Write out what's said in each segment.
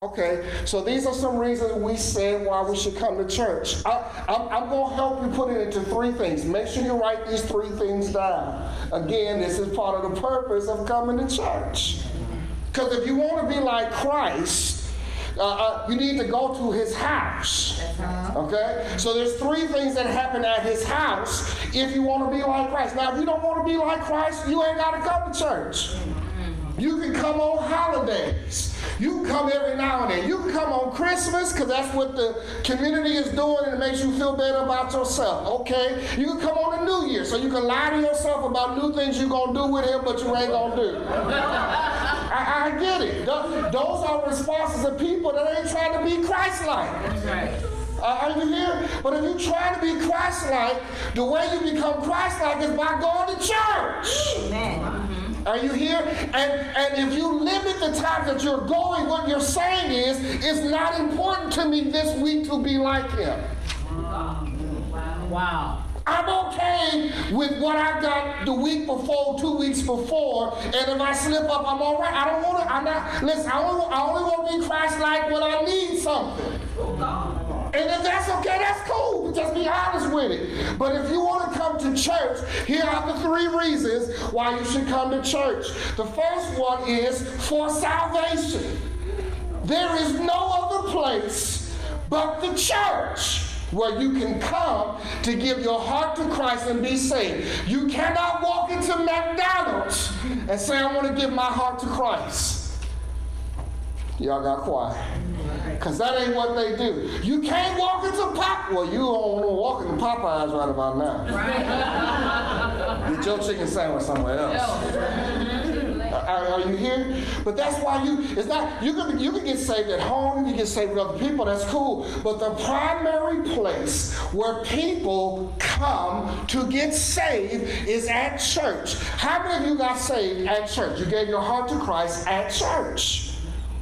Okay, so these are some reasons we said why we should come to church. I'm going to help you put it into three things. Make sure you write these three things down. Again, this is part of the purpose of coming to church. Because if you want to be like Christ, you need to go to his house. Okay? So there's three things that happen at his house if you want to be like Christ. Now, if you don't want to be like Christ, you ain't got to come to church. You can come on holidays. You can come every now and then. You can come on Christmas because that's what the community is doing and it makes you feel better about yourself. Okay? You can come on the New Year so you can lie to yourself about new things you're going to do with him but you ain't going to do. I get it. Those are responses of people that ain't trying to be Christ-like. Are you here? But if you try to be Christ-like, the way you become Christ-like is by going to church. Amen. Are you here? And if you limit the time that you're going, what you're saying is, it's not important to me this week to be like him. Wow. I'm okay with what I got the week before, 2 weeks before, and if I slip up, I'm all right. I don't want to, I'm not, listen, I only want to be Christ-like when I need something. And if that's okay, that's cool. Just be honest with it. But if you want to come to church, here are the three reasons why you should come to church. The first one is for salvation. There is no other place but the church where you can come to give your heart to Christ and be saved. You cannot walk into McDonald's and say, I want to give my heart to Christ. Y'all got quiet. Because that ain't what they do. You can't walk into well, you don't want to walk into Popeyes right about now. Right. Get your chicken sandwich somewhere else. Are you here? But that's why it's not, you can get saved at home, you can get saved with other people, that's cool. But the primary place where people come to get saved is at church. How many of you got saved at church? You gave your heart to Christ at church.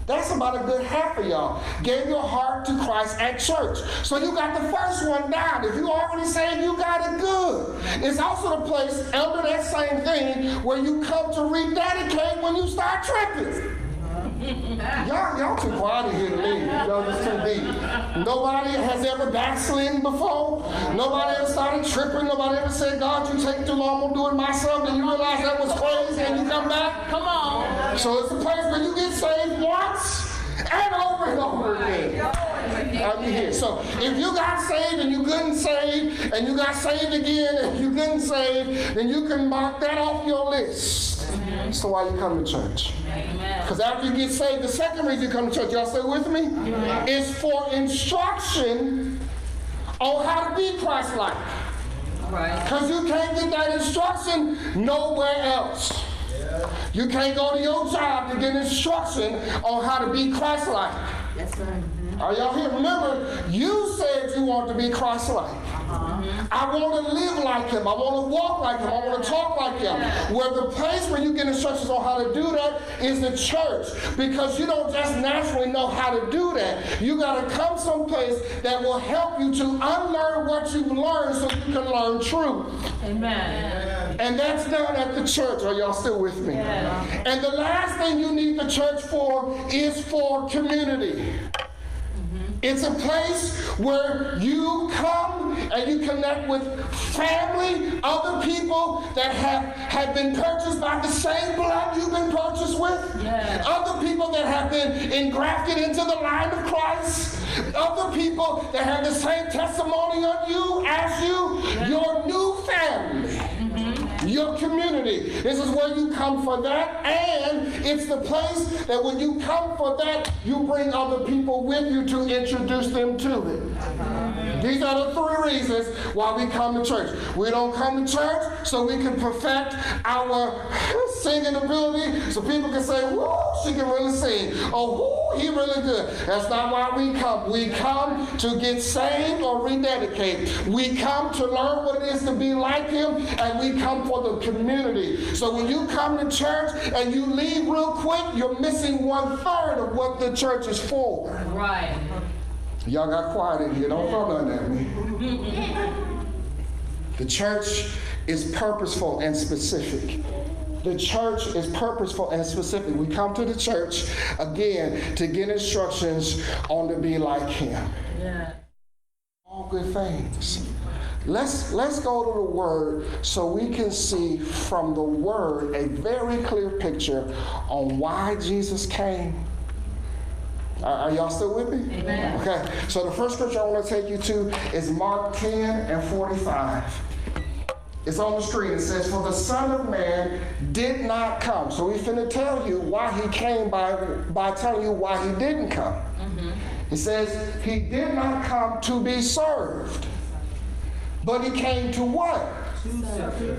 That's about a good half of y'all. Gave your heart to Christ at church. So you got the first one down. If you already saved, you got it good. It's also the place under that same thing where you come to rededicate when you start tripping. Y'all too quiet here to me. Y'all just too deep. Nobody has ever backslidden before. Nobody ever started tripping. Nobody ever said, God, you take too long, I'm going to do it myself. Then you realize that was crazy and you come back. Come on. So it's a place where you get saved once and over again. Are you here? So if you got saved and you couldn't save, and you got saved again and you couldn't save, then you can mark that off your list. So why you come to church? Because after you get saved, the second reason you come to church, y'all stay with me, is for instruction on how to be Christ-like. Because you can't get that instruction nowhere else. You can't go to your job to get instruction on how to be Christ-like. That's right. Are y'all here? Remember, you said you want to be Christ-like. I want to live like him. I want to walk like him. I want to talk like him. Where the place where you get instructions on how to do that is the church. Because you don't just naturally know how to do that. You got to come someplace that will help you to unlearn what you've learned so you can learn truth. Amen. And that's done at the church. Are y'all still with me? Yeah. And the last thing you need the church for is for community. It's a place where you come and you connect with family, other people that have been purchased by the same blood you've been purchased with. Yes. Other people that have been engrafted into the line of Christ. Other people that have the same testimony on you as you. Yes. Your new family. Your community. This is where you come for that, and it's the place that when you come for that, you bring other people with you to introduce them to it. These are the three reasons why we come to church. We don't come to church so we can perfect our singing ability, so people can say, whoo, she can really sing. Oh, whoo, he really good. That's not why we come. We come to get saved or rededicate. We come to learn what it is to be like him, and we come for the community. So when you come to church and you leave real quick, you're missing 1/3 of what the church is for. Right. Y'all got quiet in here. Don't throw nothing at me. The church is purposeful and specific. The church is purposeful and specific. We come to the church, again, to get instructions on to be like him. Yeah. All good things. Let's go to the Word so we can see from the Word a very clear picture on why Jesus came. Are y'all still with me? Amen. Okay, so the first scripture I want to take you to is Mark 10:45. It's on the screen. It says, "For the Son of Man did not come." So we're finna tell you why he came by telling you why he didn't come. Mm-hmm. It says, he did not come to be served, but he came to what?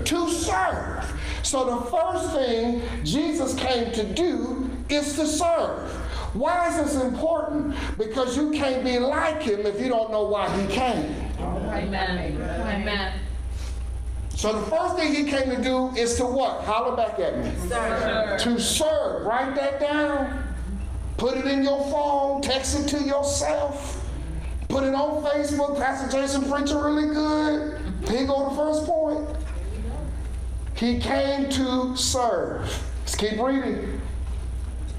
To serve. So the first thing Jesus came to do is to serve. Why is this important? Because you can't be like him if you don't know why he came. Amen. Amen. So the first thing he came to do is to what? Holler back at me. Serve. To serve. Write that down. Put it in your phone. Text it to yourself. Put it on Facebook. Pastor Jason preaching really good. Here go the first point. He came to serve. Let's keep reading.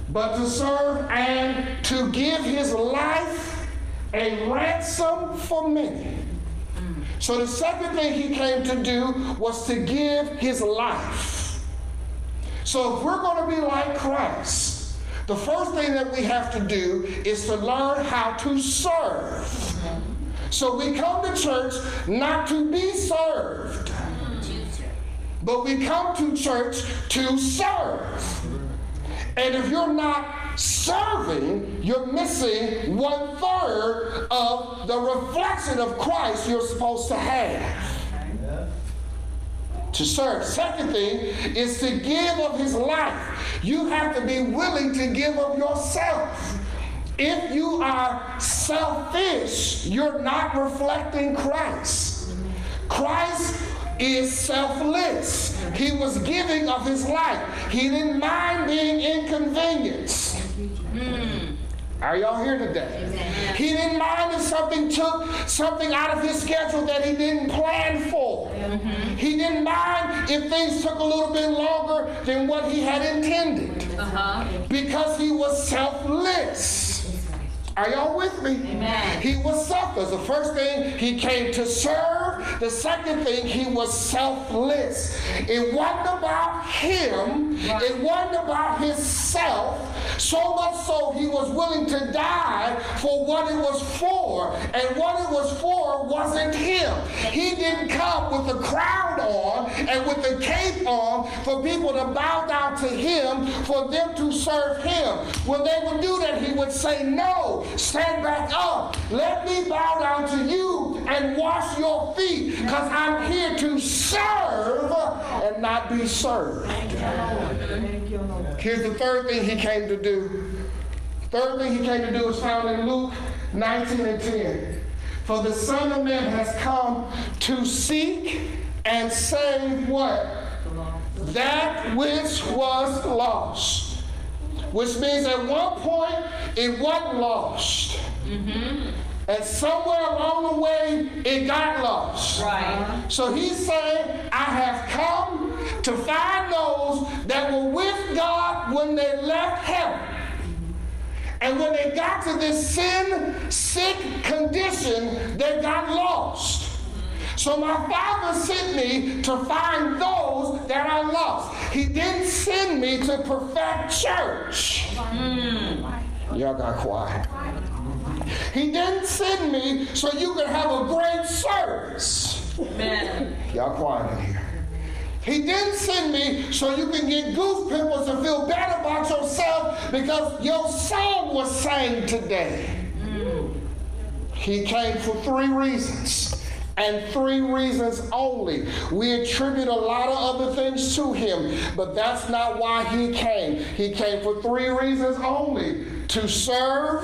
But to serve and to give his life a ransom for many. So the second thing he came to do was to give his life. So if we're going to be like Christ, the first thing that we have to do is to learn how to serve. So we come to church not to be served, but we come to church to serve. And if you're not serving, you're missing 1/3 of the reflection of Christ you're supposed to have. To serve. Second thing is to give of his life. You have to be willing to give of yourself. If you are selfish, you're not reflecting Christ. Christ is selfless. He was giving of his life. He didn't mind being inconvenienced. Are y'all here today? Amen. He didn't mind if something took something out of his schedule that he didn't plan for. Mm-hmm. He didn't mind if things took a little bit longer than what he had intended. Because he was selfless. Are y'all with me? Amen. He was selfless. The first thing, he came to serve. The second thing, he was selfless. It wasn't about him. Right. It wasn't about himself. So much so, he was willing to die for what it was for. And what it was for wasn't him. He didn't come with the crown on and with the cape on for people to bow down to him, for them to serve him. When they would do that, he would say, "No, stand back up. Let me bow down to you and wash your feet, because I'm here to serve and not be served." Here's the third thing he came to do. Third thing he came to do is found in Luke 19:10. "For the Son of Man has come to seek and save" what? "That which was lost." Which means at one point it wasn't lost. Mm-hmm. And somewhere along the way it got lost. Right. So he's saying, I have come to find those that were with God when they left heaven. And when they got to this sin-sick condition, they got lost. So my Father sent me to find those that are lost. He didn't send me to perfect church. Y'all got quiet. He didn't send me so you could have a great service. Amen. Y'all quiet in here. He didn't send me so you can get goose pimples and feel bad about yourself because your song was sang today. He came for 3 reasons. And 3 reasons only. We attribute a lot of other things to him, but that's not why he came. He came for 3 reasons only. To serve,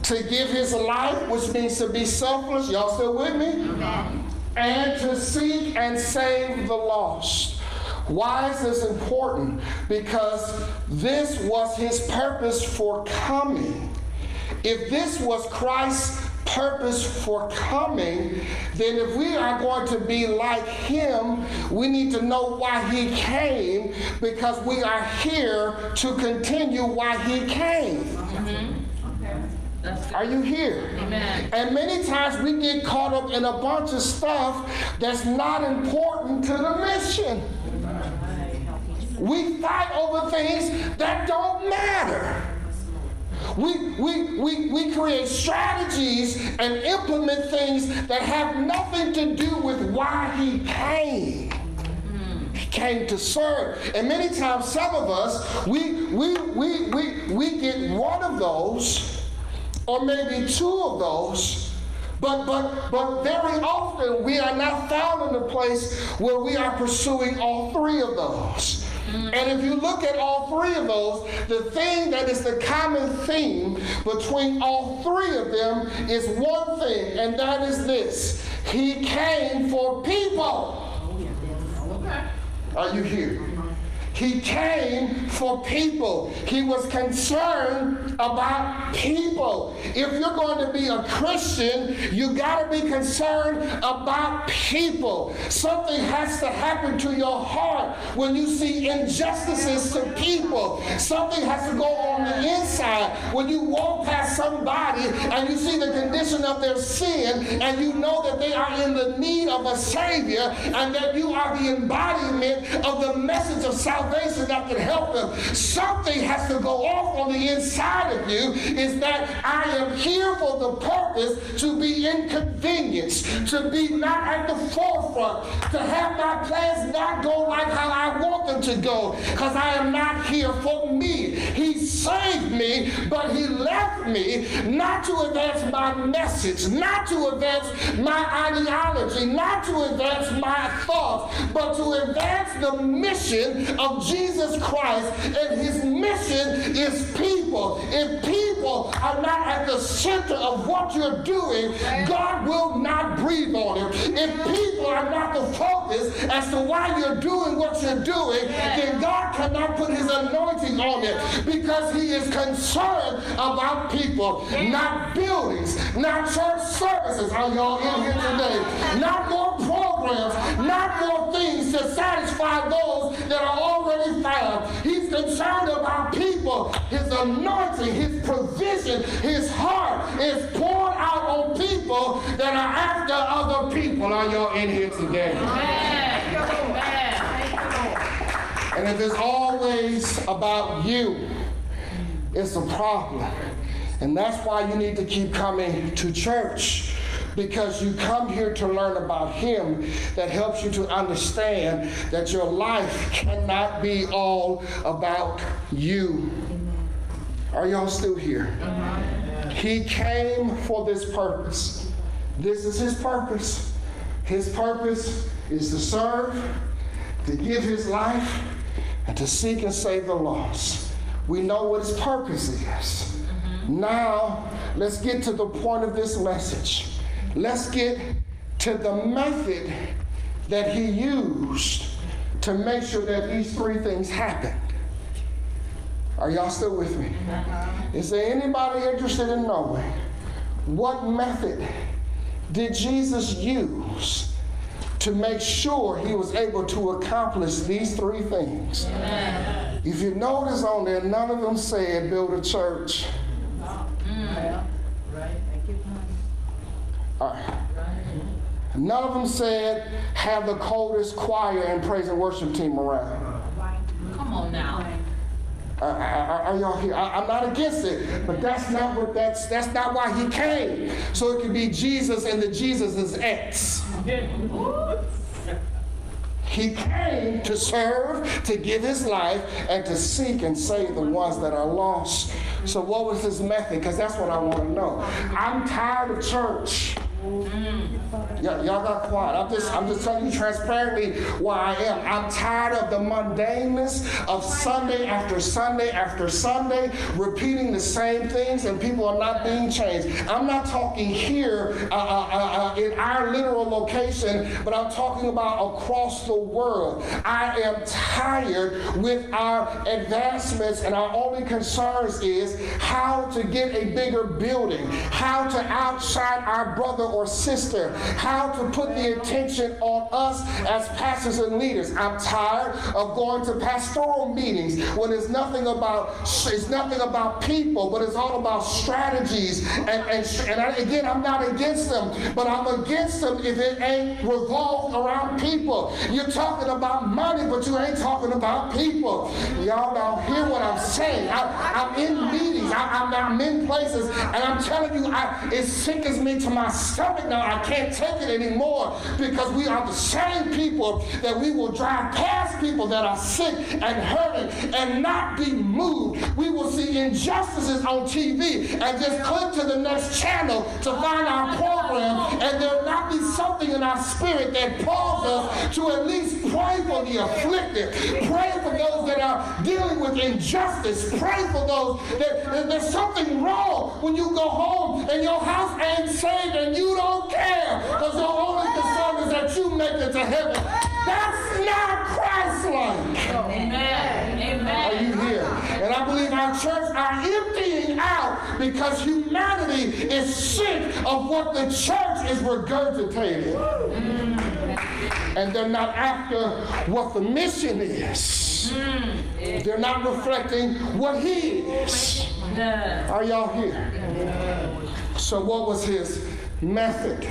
to give his life, which means to be selfless. Y'all still with me? Amen. And to seek and save the lost. Why is this important? Because this was his purpose for coming. If this was Christ's purpose for coming, then if we are going to be like him, we need to know why he came, because we are here to continue why he came. Are you here? Amen. And many times we get caught up in a bunch of stuff that's not important to the mission. We fight over things that don't matter. We create strategies and implement things that have nothing to do with why he came. He came to serve. And many times some of us, we get one of those, or maybe two of those, but very often we are not found in a place where we are pursuing all three of those. And if you look at all three of those, the thing that is the common theme between all three of them is one thing, and that is this: he came for people. Are you here? He came for people. He was concerned about people. If you're going to be a Christian, you got to be concerned about people. Something has to happen to your heart when you see injustices to people. Something has to go on the inside when you walk past somebody and you see the condition of their sin and you know that they are in the need of a Savior and that you are the embodiment of the message of salvation that can help them. Something has to go off on the inside of you, is that I am here for the purpose to be inconvenienced, to be not at the forefront, to have my plans not go like how I want them to go, because I am not here for me. He saved me, but he left me not to advance my message, not to advance my ideology, not to advance my thoughts, but to advance the mission of Jesus Christ, and his mission is people. If people are not at the center of what you're doing, God will not breathe on it. If people are not the focus as to why you're doing what you're doing, then God cannot put his anointing on it, because he is concerned about people, not buildings, not church services. Are y'all in here today? Not more programs, not more things to satisfy those that are already found. He's concerned about people. His anointing, his provision, his heart is poured out on people that are after other people. Are y'all in here today? And if it's always about you, it's a problem. And that's why you need to keep coming to church, because you come here to learn about him, that helps you to understand that your life cannot be all about you. Are y'all still here? He came for this purpose. This is his purpose. His purpose is to serve, to give his life, and to seek and save the lost. We know what his purpose is. Now, let's get to the point of this message. Let's get to the method that he used to make sure that these three things happened. Are y'all still with me? Is there anybody interested in knowing what method did Jesus use to make sure he was able to accomplish these three things? If you notice on there, none of them said build a church. None of them said have the coldest choir and praise and worship team around. Come on now. Are y'all here? I'm not against it, but that's not why he came. So it could be Jesus and the Jesus' X. He came to serve, to give his life, and to seek and save the ones that are lost. So what was his method? Because that's what I want to know. I'm tired of church Y'all got quiet. I'm just telling you transparently why I am. I'm tired of the mundaneness of Sunday after Sunday after Sunday, repeating the same things, and people are not being changed. I'm not talking here in our literal location, but I'm talking about across the world. I am tired with our advancements, and our only concerns is how to get a bigger building, how to outshine our brother or sister, how to put the attention on us as pastors and leaders. I'm tired of going to pastoral meetings when it's nothing about people, but it's all about strategies. Again, I'm not against them, but I'm against them if it ain't revolved around people. You're talking about money, but you ain't talking about people. Y'all don't hear what I'm saying. I'm in meetings, I'm in places, and I'm telling you, it sickens me to my stomach now. I can't take it anymore, because we are the same people that we will drive past people that are sick and hurting and not be moved. We will see injustices on TV and just click to the next channel to find our program, and there'll not be something in our spirit that calls us to at least pray for the afflicted, pray for those that are dealing with injustice, pray for those that there's something wrong when you go home and your house ain't saved and you don't care because your only concern is that you make it to heaven. That's not Christ-like. Amen. Amen. Are you here? And I believe our church are emptying out because humanity is sick of what the church is regurgitating. And they're not after what the mission is. They're not reflecting what he is. Are y'all here? So what was his method?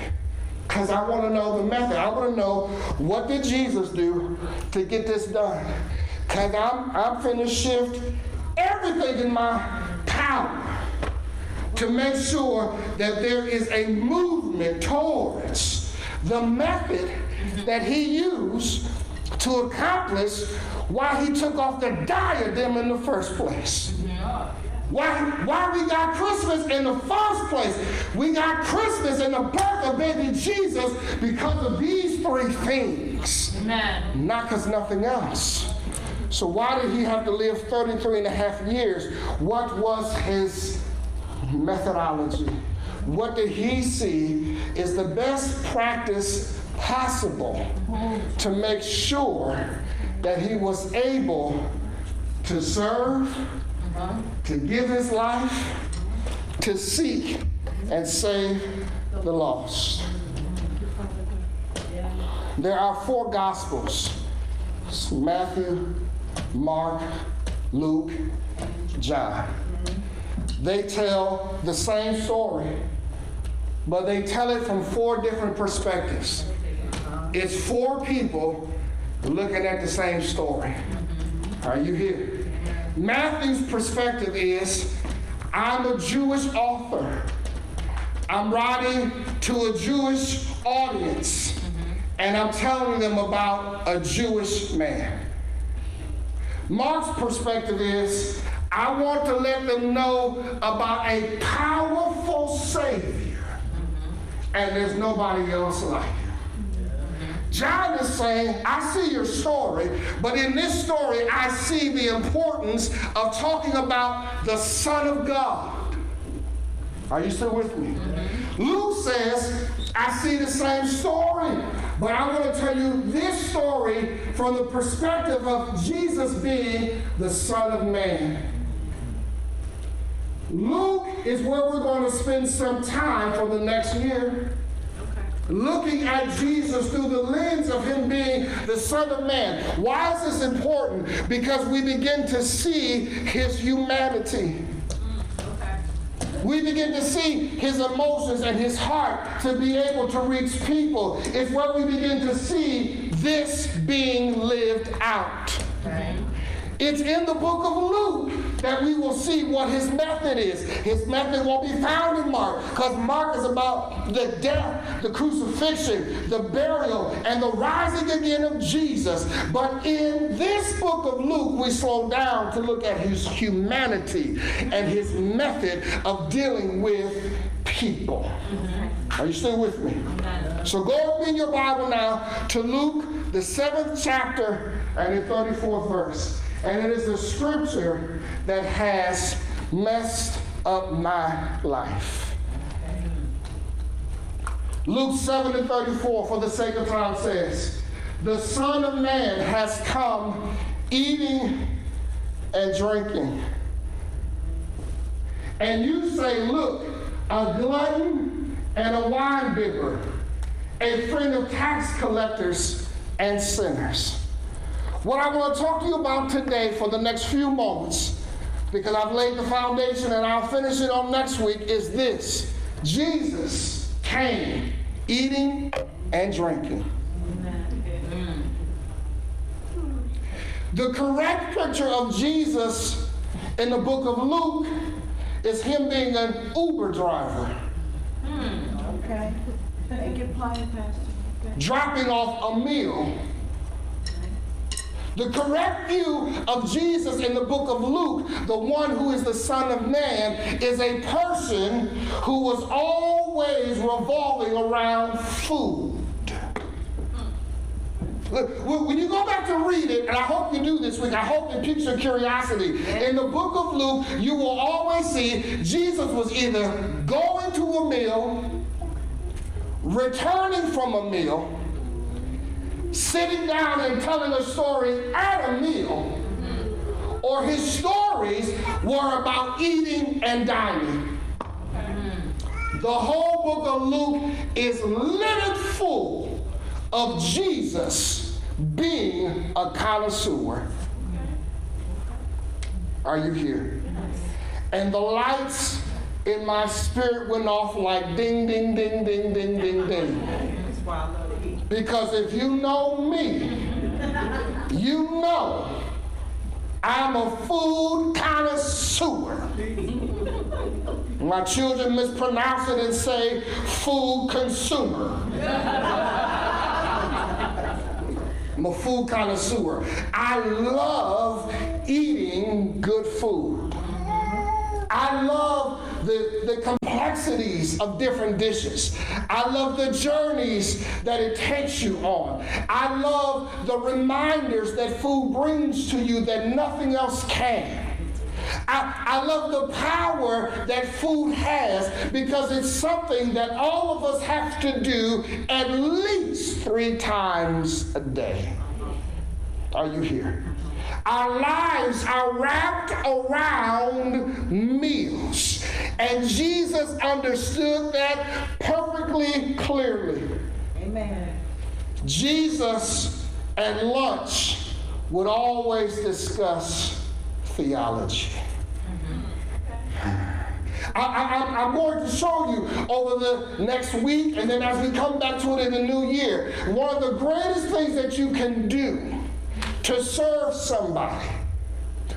Because I want to know the method. I want to know, what did Jesus do to get this done? Because I'm finna shift everything in my power to make sure that there is a movement towards the method that he used to accomplish why he took off the diadem in the first place. Why we got Christmas in the first place? We got Christmas in the birth of baby Jesus because of these three things. Amen. Not because nothing else. So why did he have to live 33 and a half years? What was his methodology? What did he see is the best practice possible to make sure that he was able to serve, to give his life, to seek and save the lost? There are four Gospels: Matthew, Mark, Luke, John. They tell the same story, but they tell it from four different perspectives. It's four people looking at the same story. Are you here? Matthew's perspective is, I'm a Jewish author. I'm writing to a Jewish audience, and I'm telling them about a Jewish man. Mark's perspective is, I want to let them know about a powerful Savior, and there's nobody else like him. John is saying, I see your story, but in this story, I see the importance of talking about the Son of God. Are you still with me? Luke says, I see the same story, but I want to tell you this story from the perspective of Jesus being the Son of Man. Luke is where we're going to spend some time for the next year. Looking at Jesus through the lens of him being the Son of Man. Why is this important? Because we begin to see his humanity. We begin to see his emotions and his heart to be able to reach people. It's where we begin to see this being lived out. It's in the book of Luke that we will see what his method is. His method won't be found in Mark, because Mark is about the death, the crucifixion, the burial, and the rising again of Jesus. But in this book of Luke, we slow down to look at his humanity and his method of dealing with people. Are you still with me? So go with me in your Bible now to Luke, the 7th chapter, and the 34th verse. And it is the scripture that has messed up my life. Luke 7:34, for the sake of time, says, the Son of Man has come eating and drinking. And you say, look, a glutton and a winebibber, a friend of tax collectors and sinners. What I want to talk to you about today for the next few moments, because I've laid the foundation and I'll finish it on next week, is this. Jesus came eating and drinking. The correct picture of Jesus in the book of Luke is him being an Uber driver. Okay. Make it plain, Pastor. Okay. Dropping off a meal. The correct view of Jesus in the book of Luke, the one who is the Son of Man, is a person who was always revolving around food. When you go back to read it, and I hope you do this week, I hope it piques your curiosity. In the book of Luke, you will always see Jesus was either going to a meal, returning from a meal, sitting down and telling a story at a meal, or his stories were about eating and dining. The whole book of Luke is littered full of Jesus being a connoisseur. Are you here? And the lights in my spirit went off like ding, ding, ding, ding, ding, ding, ding. Because if you know me, you know I'm a food connoisseur. My children mispronounce it and say food consumer. I'm a food connoisseur. I love eating good food. I love the complexities of different dishes. I love the journeys that it takes you on. I love the reminders that food brings to you that nothing else can. I love the power that food has because it's something that all of us have to do at least 3 times a day. Are you here? Our lives are wrapped around meals. And Jesus understood that perfectly clearly. Amen. Jesus at lunch would always discuss theology. I'm going to show you over the next week, and then as we come back to it in the new year, one of the greatest things that you can do to serve somebody,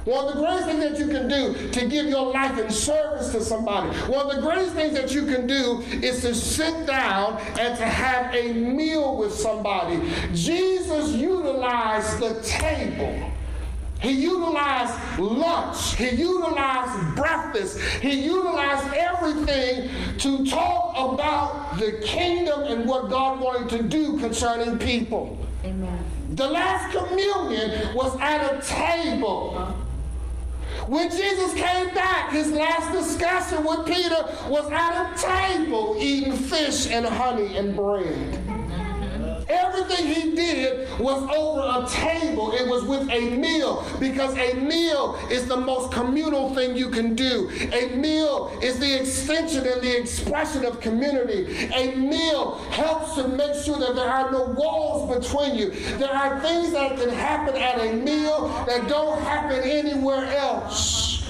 one of the greatest things that you can do to give your life in service to somebody, one of the greatest things that you can do is to sit down and to have a meal with somebody. Jesus utilized the table. He utilized lunch. He utilized breakfast. He utilized everything to talk about the kingdom and what God wanted to do concerning people. Amen. The last communion was at a table. When Jesus came back, his last discussion with Peter was at a table eating fish and honey and bread. Everything he did was over a table. It was with a meal, because a meal is the most communal thing you can do. A meal is the extension and the expression of community. A meal helps to make sure that there are no walls between you. There are things that can happen at a meal that don't happen anywhere else.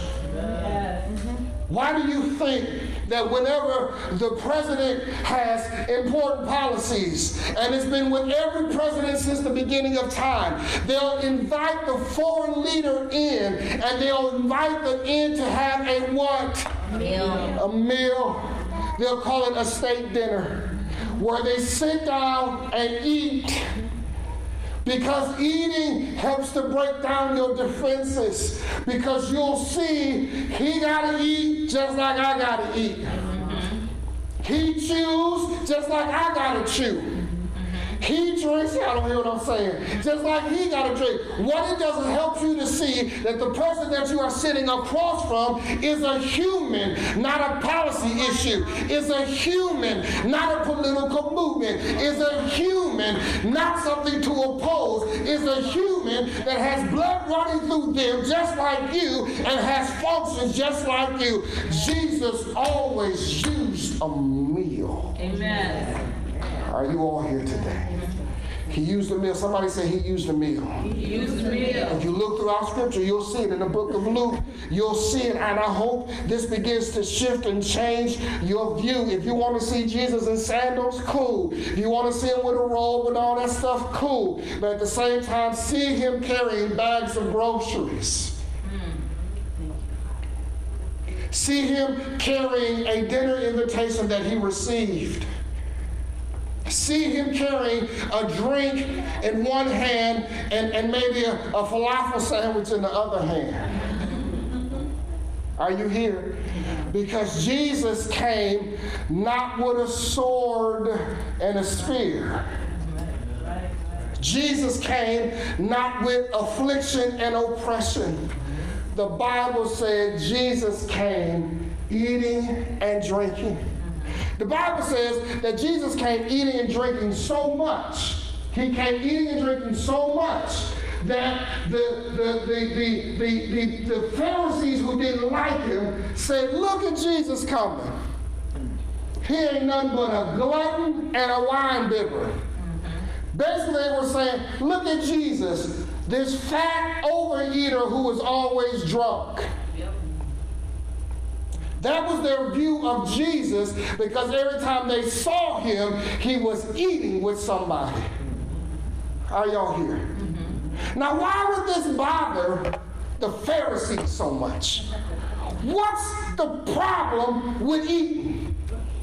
Why do you think that whenever the president has important policies, and it's been with every president since the beginning of time, they'll invite the foreign leader in, and they'll invite them in to have a what? A meal. They'll call it a state dinner, where they sit down and eat. Because eating helps to break down your defenses. Because you'll see he got to eat just like I got to eat. He chews just like I gotta chew. He drinks, I don't hear what I'm saying, just like he got to drink. What it doesn't help you to see that the person that you are sitting across from is a human, not a policy issue. Is a human, not a political movement. Is a human, not something to oppose. Is a human that has blood running through them just like you and has functions just like you. Jesus always used a meal. Amen. Are you all here today? He used a meal. Somebody say he used a meal. He used a meal. If you look throughout Scripture, you'll see it. In the book of Luke, you'll see it. And I hope this begins to shift and change your view. If you want to see Jesus in sandals, cool. If you want to see him with a robe and all that stuff, cool. But at the same time, see him carrying bags of groceries. See him carrying a dinner invitation that he received. See him carrying a drink in one hand and maybe a falafel sandwich in the other hand. Are you here? Because Jesus came not with a sword and a spear. Jesus came not with affliction and oppression. The Bible said Jesus came eating and drinking. The Bible says that Jesus came eating and drinking so much. He came eating and drinking so much that the Pharisees who didn't like him said, look at Jesus coming. He ain't nothing but a glutton and a wine bibber. Basically, they were saying, look at Jesus, this fat overeater who was always drunk. That was their view of Jesus, because every time they saw him, he was eating with somebody. Are y'all here? Mm-hmm. Now, why would this bother the Pharisees so much? What's the problem with eating?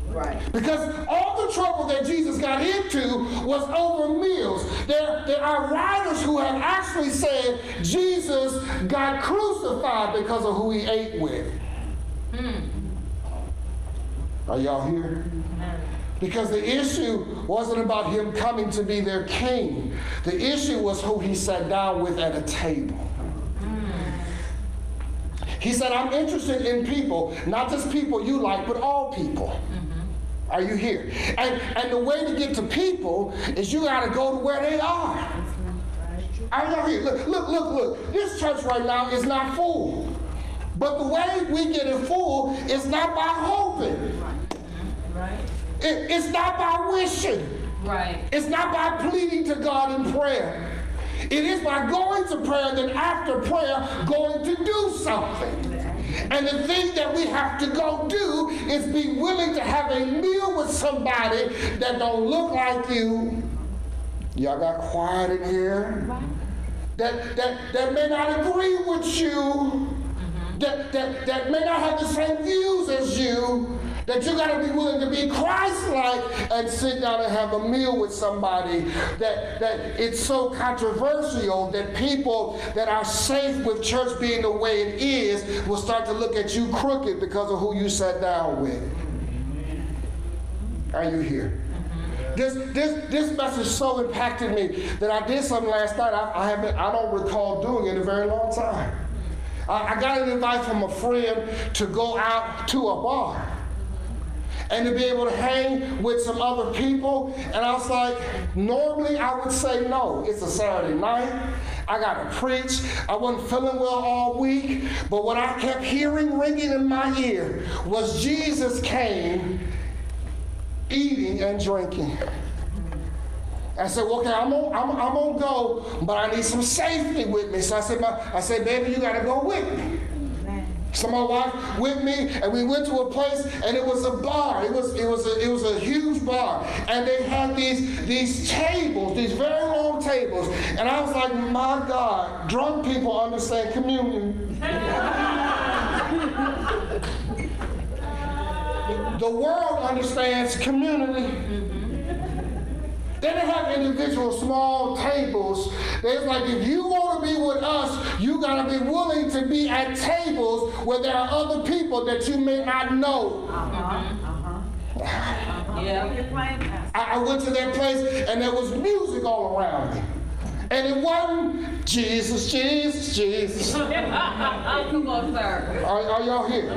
Right. Because all the trouble that Jesus got into was over meals. There are writers who have actually said Jesus got crucified because of who he ate with. Are y'all here? Because the issue wasn't about him coming to be their king. The issue was who he sat down with at a table. He said, I'm interested in people, not just people you like, but all people. Are you here? And the way to get to people is you got to go to where they are. Are y'all here? Look. This church right now is not full. But the way we get it full is not by hoping. Right. It's not by wishing. Right. It's not by pleading to God in prayer. It is by going to prayer and then after prayer going to do something. And the thing that we have to go do is be willing to have a meal with somebody that don't look like you. Y'all got quiet in here. That may not agree with you. That may not have the same views as you, that you got to be willing to be Christ-like and sit down and have a meal with somebody that it's so controversial that people that are safe with church being the way it is will start to look at you crooked because of who you sat down with. Are you here? This message so impacted me that I did something last night I don't recall doing it in a very long time. I got an invite from a friend to go out to a bar and to be able to hang with some other people. And I was like, normally I would say no. It's a Saturday night. I got to preach. I wasn't feeling well all week. But what I kept hearing ringing in my ear was Jesus came eating and drinking. I said, well, okay, I'm gonna go, but I need some safety with me. So I said, baby, you gotta go with me. So my wife with me, and we went to a place, and it was a bar. It was a huge bar, and they had these tables, these very long tables, and I was like, my God, drunk people understand communion. The world understands community. They didn't have individual small tables. It's like, if you want to be with us, you got to be willing to be at tables where there are other people that you may not know. Yeah. You're playing, Pastor. I went to that place and there was music all around me. And it wasn't Jesus, Jesus, Jesus. Come on, sir. Are y'all here?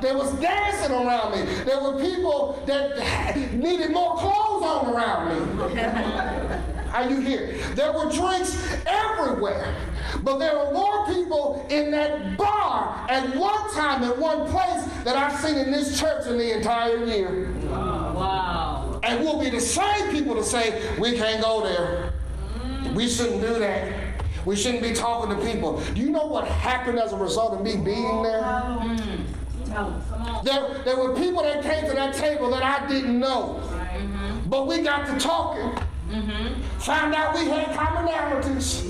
There was dancing around me. There were people that needed more clothes on around me. Are you here? There were drinks everywhere. But there were more people in that bar at one time, at one place, that I've seen in this church in the entire year. Wow. And we'll be the same people to say, we can't go there. We shouldn't do that. We shouldn't be talking to people. Do you know what happened as a result of me being there? There were people that came to that table that I didn't know. But we got to talking. Found out we had commonalities.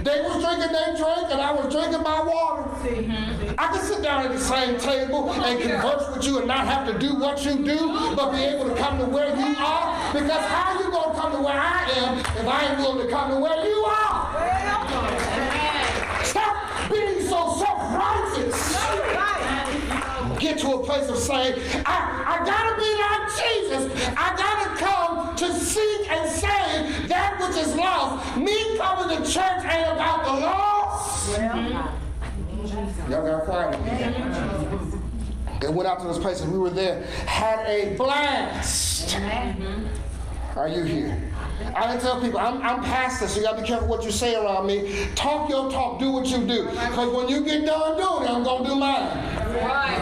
They was drinking their drink and I was drinking my water. I could sit down at the same table and converse with you and not have to do what you do, but be able to come to where you are. Because how you going to come to where I am if I ain't willing to come to where you are? Stop being so self-righteous. Get to a place of saying, I got to be like Jesus. I got to come to seek and save that which is lost. Me coming to church ain't about the lost. Y'all got quiet. They went out to this place and we were there, had a blast. Are you here? I didn't tell people, I'm pastor, so you got to be careful what you say around me. Talk your talk, do what you do. Because when you get done doing it, I'm going to do mine. Right.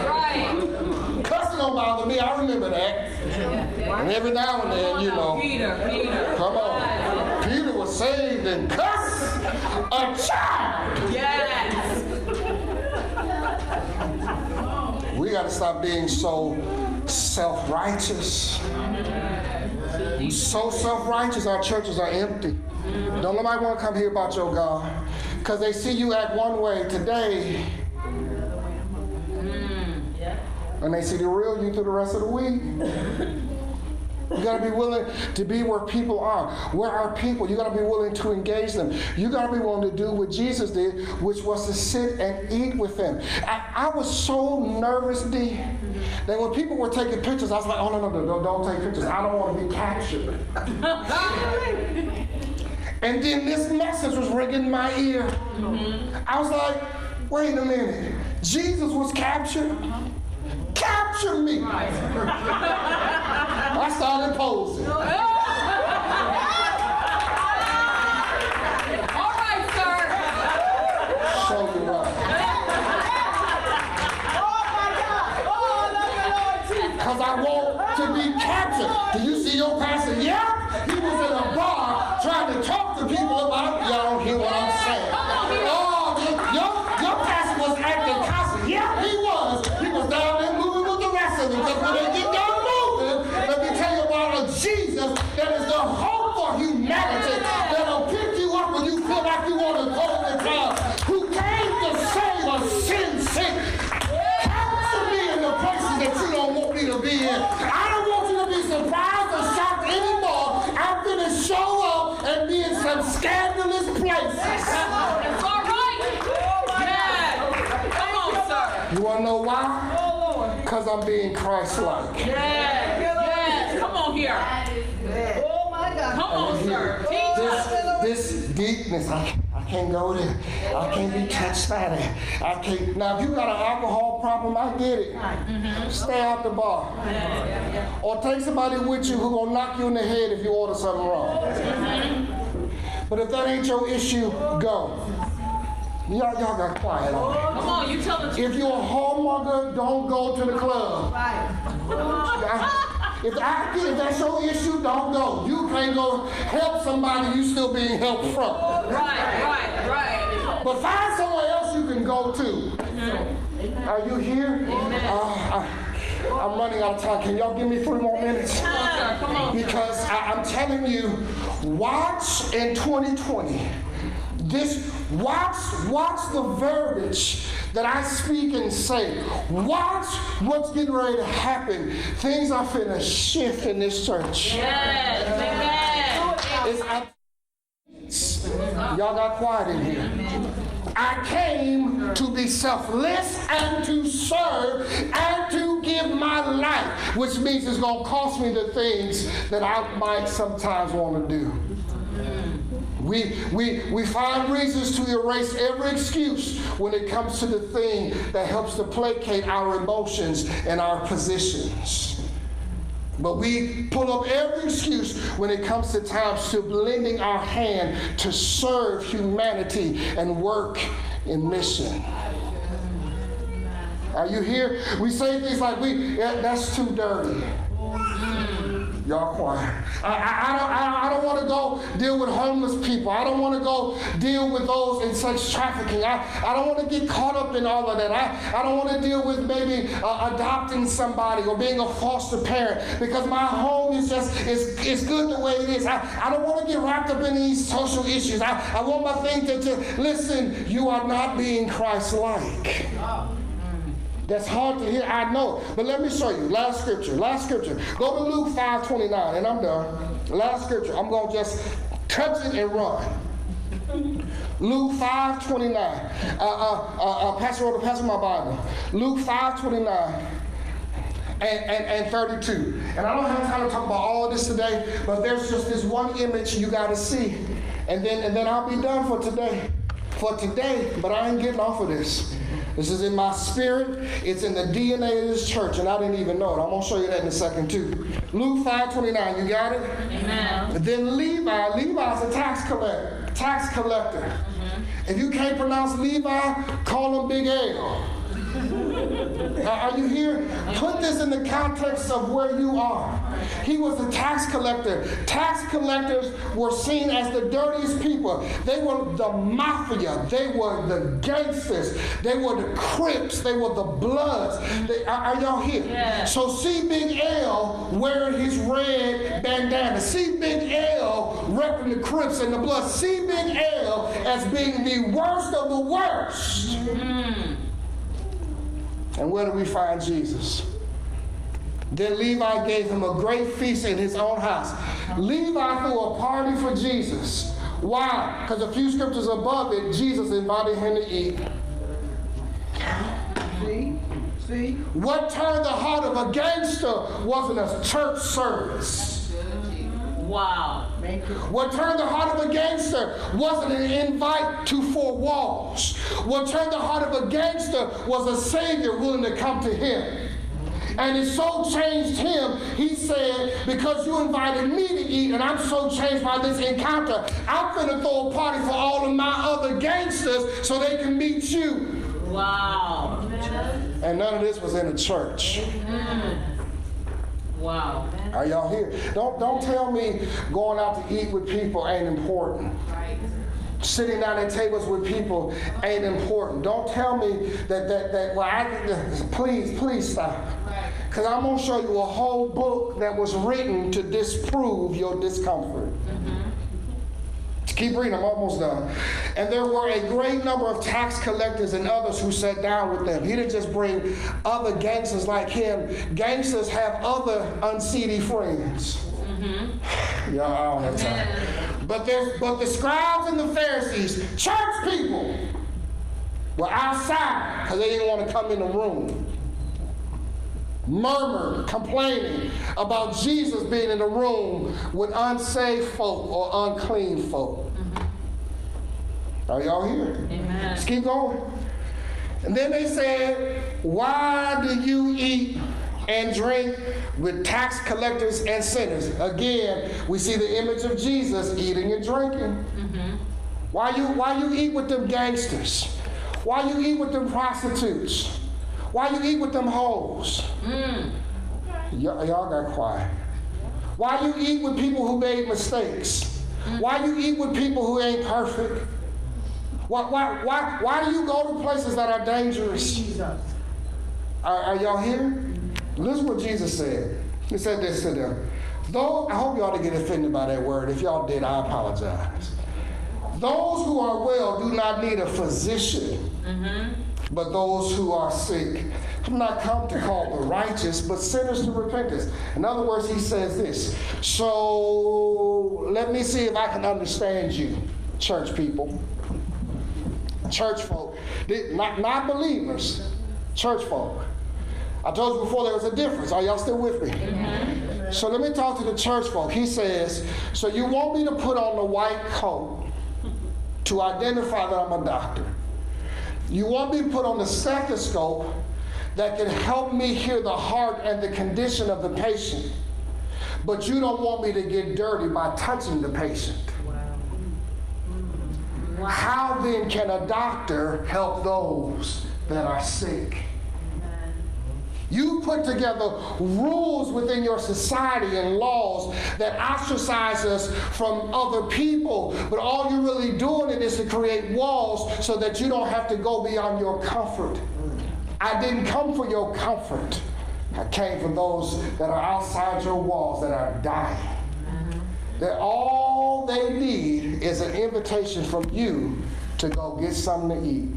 Cussing don't bother me, I remember that. And every now and then, you know. Peter. Come on. Peter was saved and cussed a child. Yes. We got to stop being so self-righteous. So self-righteous, our churches are empty. Don't nobody want to come hear about your God. Because they see you act one way today. And they see the real you through the rest of the week. You got to be willing to be where people are. Where are people? You got to be willing to engage them. You got to be willing to do what Jesus did, which was to sit and eat with them. I was so nervous, D, that when people were taking pictures, I was like, oh, no, don't take pictures. I don't want to be captured. And then this message was ringing in my ear. I was like, wait a minute. Jesus was captured? Capture me. I started posing. All right, sir. Show me right. Because I want to be captured. Do you see your pastor? Yeah, he was in a bar trying to talk to people about, y'all don't hear what I'm saying. Oh, your pastor was acting constant. Yeah, he was. He was down there moving with the rest of them. Because when they get done moving, let me tell you about a Jesus that is the hope for humanity, that'll pick you up when you feel like you want to go to the ground, who came to save a sin sick. Counsel me in the places that you don't want me to be in. I don't want you to be surprised or shocked anymore. I'm going to show up and be in some scandalous places. It's all right. Yeah. Come on, sir. You want to know why? Because I'm being Christ-like. Yes. Come on here. Oh my God. Come on, sir. Teach us. This deepness, I can't go there. I can't be touched by that. I can't. Now, if you got an alcohol problem, I get it. Stay out the bar. Or take somebody with you who gonna knock you in the head if you order something wrong. But if that ain't your issue, go. Y'all got quiet on me. Come on, you tell the truth. If you're a whoremonger, don't go to the club. If that's your issue, don't go. You can't go help somebody you still being helped from. Right. But find somewhere else you can go to. Are you here? I'm running out of time. Can y'all give me 3 more minutes? Come on. Because I'm telling you, watch in 2020. Watch the verbiage that I speak and say. Watch what's getting ready to happen. Things are finna shift in this church. Yes. Y'all got quiet in here. I came to be selfless and to serve and to give my life, which means it's going to cost me the things that I might sometimes want to do. We find reasons to erase every excuse when it comes to the thing that helps to placate our emotions and our positions. But we pull up every excuse when it comes to times to lending our hand to serve humanity and work in mission. Are you here? We say things like, that's too dirty. Y'all quiet. I don't want to go deal with homeless people. I don't want to go deal with those in sex trafficking. I don't want to get caught up in all of that. I don't want to deal with maybe adopting somebody or being a foster parent because my home is just, it's good the way it is. I don't want to get wrapped up in these social issues. I want my thing to listen, you are not being Christ-like. That's hard to hear, I know. But let me show you. Last scripture. Go to Luke 5:29, and I'm done. Last scripture. I'm going to just touch it and run. Luke 5:29. Pass my Bible. Luke 5:29 and 32. And I don't have time to talk about all of this today, but there's just this one image you got to see. And then I'll be done for today. But I ain't getting off of this. This is in my spirit. It's in the DNA of this church, and I didn't even know it. I'm going to show you that in a second, too. Luke 5:29, you got it? Amen. Then Levi's a tax collector. Mm-hmm. If you can't pronounce Levi, call him Big L. Are you here? Put this in the context of where you are. He was a tax collector. Tax collectors were seen as the dirtiest people. They were the mafia. They were the gangsters. They were the Crips. They were the Bloods. Are y'all here? Yeah. So see Big L wearing his red bandana. See Big L repping the Crips and the Bloods. See Big L as being the worst of the worst. Mm-hmm. And where do we find Jesus? Then Levi gave him a great feast in his own house. Levi threw a party for Jesus. Why? Because a few scriptures above it, Jesus invited him to eat. See? What turned the heart of a gangster wasn't a church service. Wow. What turned the heart of a gangster wasn't an invite to four walls. What turned the heart of a gangster was a Savior willing to come to him. And it so changed him, he said, because you invited me to eat and I'm so changed by this encounter, I'm going to throw a party for all of my other gangsters so they can meet you. Wow. And none of this was in a church. Wow. Are y'all here? Don't tell me going out to eat with people ain't important. Right. Sitting down at tables with people ain't important. Don't tell me please stop. Because I'm going to show you a whole book that was written to disprove your discomfort. Keep reading, I'm almost done. And there were a great number of tax collectors and others who sat down with them. He didn't just bring other gangsters like him. Gangsters have other unseedy friends. Mm-hmm. Y'all, I don't have time. But the scribes and the Pharisees, church people, were outside because they didn't want to come in the room. Murmured, complaining about Jesus being in the room with unsaved folk or unclean folk. Mm-hmm. Are y'all here? Amen. Let's keep going. And then they said, why do you eat and drink with tax collectors and sinners? Again, we see the image of Jesus eating and drinking. Mm-hmm. Why you eat with them gangsters? Why you eat with them prostitutes? Why you eat with them hoes? Y'all got quiet. Why you eat with people who made mistakes? Why you eat with people who ain't perfect? Why do you go to places that are dangerous? Are y'all here? Listen what Jesus said. He said this to them. I hope y'all didn't get offended by that word. If y'all did, I apologize. Those who are well do not need a physician. Mm-hmm. But those who are sick. I'm not come to call the righteous, but sinners to repentance. In other words, he says this. So let me see if I can understand you, church people. Church folk. Not believers. Church folk. I told you before there was a difference. Are y'all still with me? Mm-hmm. So let me talk to the church folk. He says, so you want me to put on the white coat to identify that I'm a doctor. You want me to put on the stethoscope that can help me hear the heart and the condition of the patient. But you don't want me to get dirty by touching the patient. Wow. How then can a doctor help those that are sick? You put together rules within your society and laws that ostracize us from other people, but all you're really doing it is to create walls so that you don't have to go beyond your comfort. I didn't come for your comfort. I came for those that are outside your walls that are dying. That all they need is an invitation from you to go get something to eat.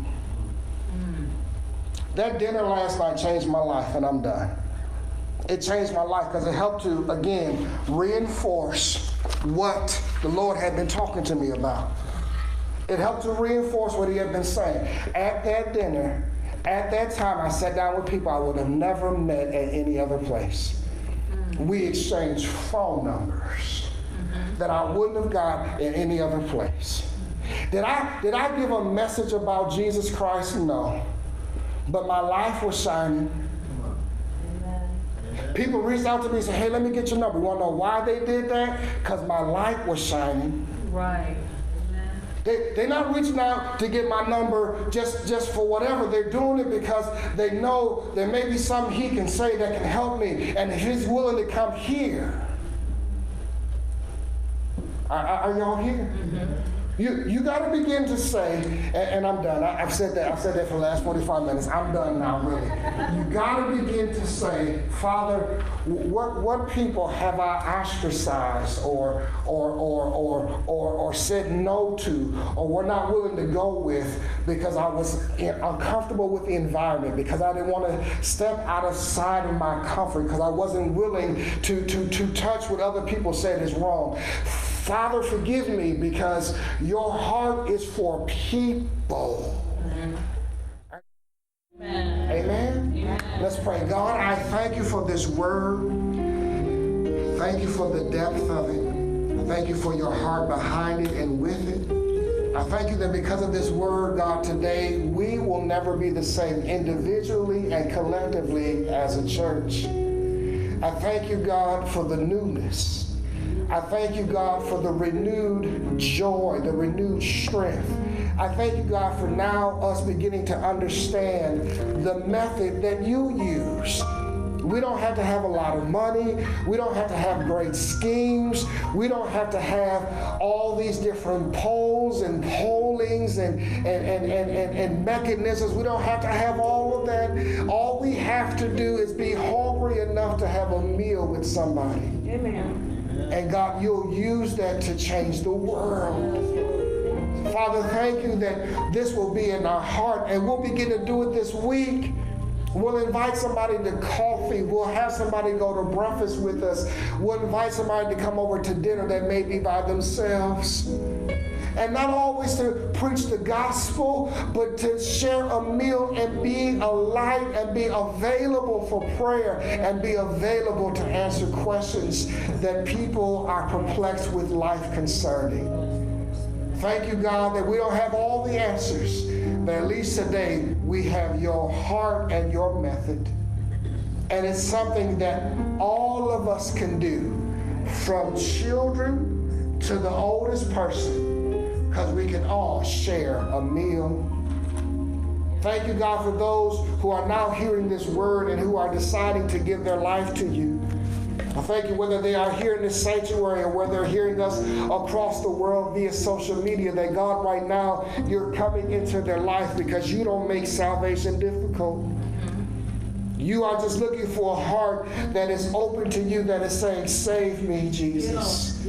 That dinner last night changed my life, and I'm done. It changed my life because it helped to, again, reinforce what the Lord had been talking to me about. It helped to reinforce what he had been saying. At that dinner, at that time, I sat down with people I would have never met at any other place. We exchanged phone numbers that I wouldn't have got in any other place. Did I give a message about Jesus Christ? No. But my life was shining. People reached out to me and said, hey, let me get your number. You want to know why they did that? Because my light was shining. Right. They're not reaching out to get my number just for whatever. They're doing it because they know there may be something he can say that can help me. And if he's willing to come here. Are y'all here? Mm-hmm. You got to begin to say, and I'm done. I've said that for the last 45 minutes. I'm done now, really. You got to begin to say, Father, what people have I ostracized or said no to, or were not willing to go with because I was uncomfortable with the environment, because I didn't want to step outside of my comfort, because I wasn't willing to touch what other people said is wrong. Father, forgive me, because your heart is for people. Amen. Amen. Amen. Let's pray. God, I thank you for this word. Thank you for the depth of it. Thank you for your heart behind it and with it. I thank you that because of this word, God, today, we will never be the same individually and collectively as a church. I thank you, God, for the newness. I thank you, God, for the renewed joy, the renewed strength. I thank you, God, for now us beginning to understand the method that you use. We don't have to have a lot of money. We don't have to have great schemes. We don't have to have all these different polls and pollings and mechanisms. We don't have to have all of that. All we have to do is be hungry enough to have a meal with somebody. Amen. And God, you'll use that to change the world. Father, thank you that this will be in our heart, and we'll begin to do it this week. We'll invite somebody to coffee. We'll have somebody go to breakfast with us. We'll invite somebody to come over to dinner that may be by themselves. And not always to preach the gospel, but to share a meal and be a light and be available for prayer and be available to answer questions that people are perplexed with life concerning. Thank you, God, that we don't have all the answers, but at least today we have your heart and your method. And it's something that all of us can do, from children to the oldest person, because we can all share a meal. Thank you, God, for those who are now hearing this word and who are deciding to give their life to you. I thank you, whether they are here in this sanctuary or whether they're hearing us across the world via social media, that God, right now, you're coming into their life because you don't make salvation difficult. You are just looking for a heart that is open to you, that is saying, save me, Jesus.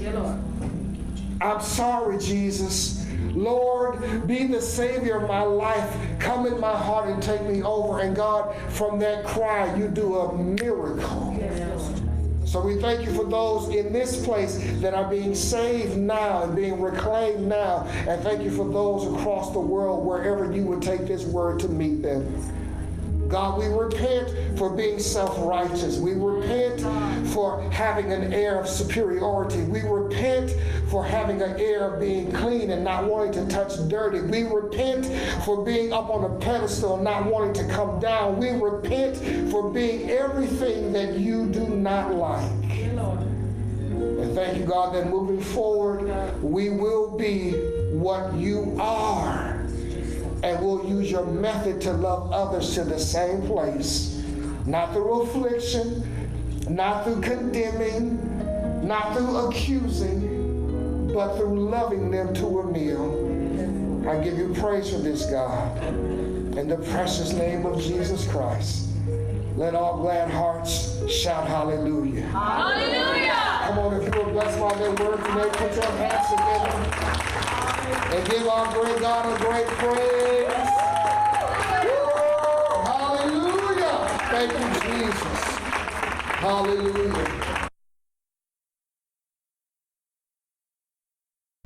I'm sorry, Jesus. Lord, be the Savior of my life. Come in my heart and take me over. And God, from that cry, you do a miracle. So we thank you for those in this place that are being saved now and being reclaimed now. And thank you for those across the world, wherever you would take this word to meet them. God, we repent for being self-righteous. We repent for having an air of superiority. We repent for having an air of being clean and not wanting to touch dirty. We repent for being up on a pedestal and not wanting to come down. We repent for being everything that you do not like. And thank you, God, that moving forward, we will be what you are. And we'll use your method to love others to the same place. Not through affliction, not through condemning, not through accusing, but through loving them to a meal. I give you praise for this, God. In the precious name of Jesus Christ. Let all glad hearts shout hallelujah. Hallelujah. Come on, if you were blessed by their word today, put your hands together and give our great God a great praise. Woo! Hallelujah. Thank you, Jesus. Hallelujah.